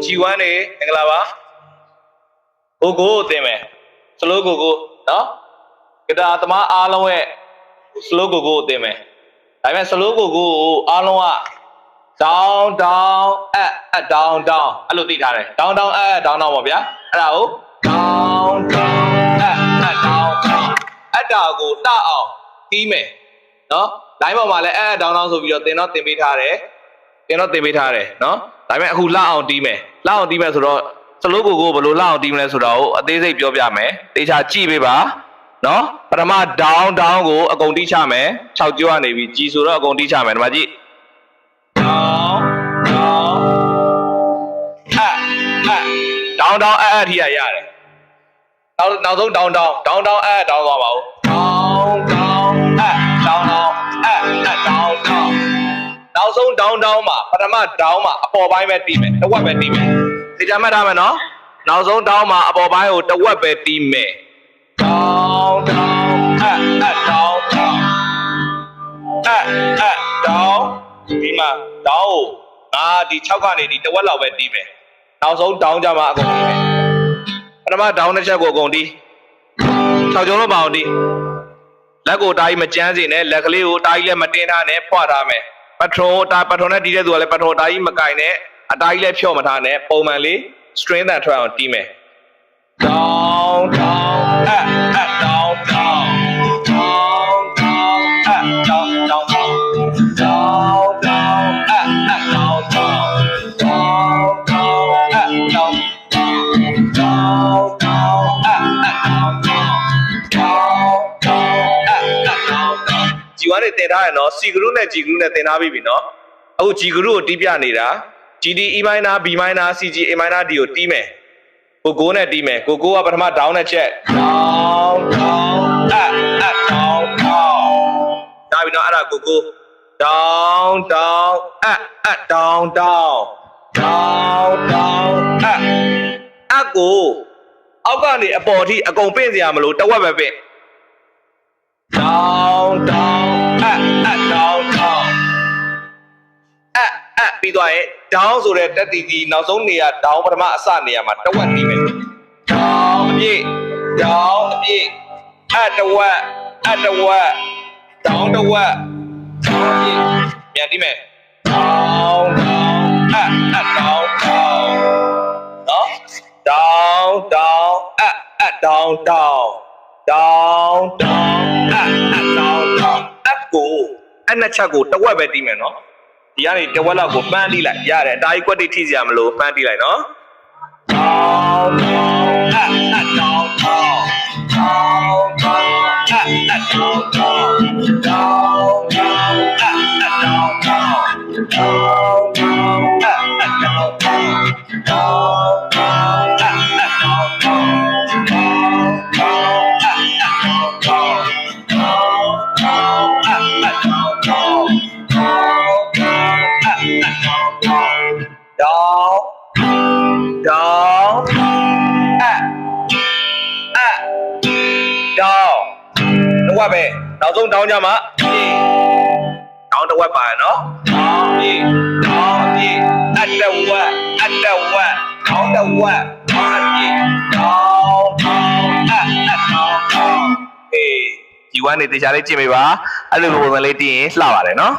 G1 နေမင်္ဂလာပါကိုကိုတင်မယ် slow ကိုကိုနော်ဂီတာသမားအားလုံးရဲ့ slow ကိုကိုတင်မယ်ဒါပေမဲ့ slow ကိုကိုအားလုံးက down down up down down အဲ့လိုသိထားတယ် down down up down down ပေါ့ဗျာအဲ့ဒါကို down down up down down အဲ့ဒါကိုတအောင်တီးမယ်နော် line ပေါ်မှာလည်းdown down ဆိုပြီးတော့တင်တော့တင်ပေးထားတယ်နော်ဒါပေမဲ့အခုလှအောင်တီးမယ်ဆိုတော့ slow ကိုကိုဘယ်လိုလှအောင်တီးမလဲဆိုတော့အသေးစိတ်ပြောပြမယ်တေချာကြည့်ပေးပါနော်ပထမ down down ကိုအကုန်တီးချမယ်6ကျောကနေပြီး G ဆိုတော့အကုန်တီးချမယ်ဒီမှာကြည့် down down down down ထိရရတယ်နောက်ဆုံး down down down down သွားပါဦး down down down down down down နောက်ဆုံး down down မှာပထမ down မှာအပေါ်ပိုင်းပဲတီးမယ်တစ်ဝက်ပဲတီးမယ်သိကြမှတ်ထားမယ်နော်နောက်ဆုံး down မှာအပေါ်ပိုင်းကိုတစ်ဝက်ပဲတီးမယ် down down down down down ဒီမှာ down ကိုငါဒီ6ကနေဒီတစ်ဝက်လောက်ပဲတီးမယ်နောက်ဆုံး down ကြမှာအကုန်တီးမယ်ပထမ down တစ်ချက်ကိုအကုန်တီး6ကျုံလို့ပါအောင်တီးလက်ကိုတားကြီးမကြမ်းစေနဲ့လက်ကလေးကိုတားကြီးလည်းမတင်းထားနဲ့ဖွာထားမယ်ပတ်ထရွန်နဲ့တီးတဲ့သူကလည်းပတ်ထရွန်တားကြီးမကင်နဲ့အတားကြီးလည်းဖြော့မထားနဲ့ပုံမှန်လေး string တန်ထွက်အောင်တီးမယ် down down down down down down down down down G1 နဲ့တင်ထားရနော် C group နဲ့ G group နဲ့တင်ထားပြီနော်အခု G group ကိုတီးပြနေတာ GD E minor B minor C G A minor D ကိုတီးမယ်ကိုကိုနဲ့တီးမယ်ကိုကိုကပထမ down နဲ့ချက် down down down down ဒါပြီနော်အဲ့ဒါကိုကို down down down down down down အကိုအောက်ကနေအပေါ်ထိအကုန်ပင့်စရာမလိုတဝက်ပဲပင့် down down down down ပြီးသွားရင် down ဆိုတဲ့တက်တီတီနောက်ဆုံးနေရာ down ပထမအစနေရာမှာတဝက်တီးမယ် down အပြည့် down အပြည့်တဝက် down တဝက် down အပြည့်ပြန်တီးမယ် down down down down နော် down down down down down down down down ကိုအဲ့နှစ်ချက်ကိုတဝက်ပဲတီးမယ်နော်ဒီကနေတဝက်လောက်ကိုပန်းတီးလိုက်ရတယ်အတားကြီးကွက်တိထိစရာမလိုပန်းတီးလိုက်နော် down down down down down downဝက်ပဲနောက်ဆုံး down ကြမှာ down တဝက်ပါရနော် down ပြေး down ပြေးအတဝက် down တဝက် down ပြေး down down G1 နေတေချာလေးကြည့်မိပါအဲ့လိုပုံစံလေးတီးရင်လှပါတယ်နော်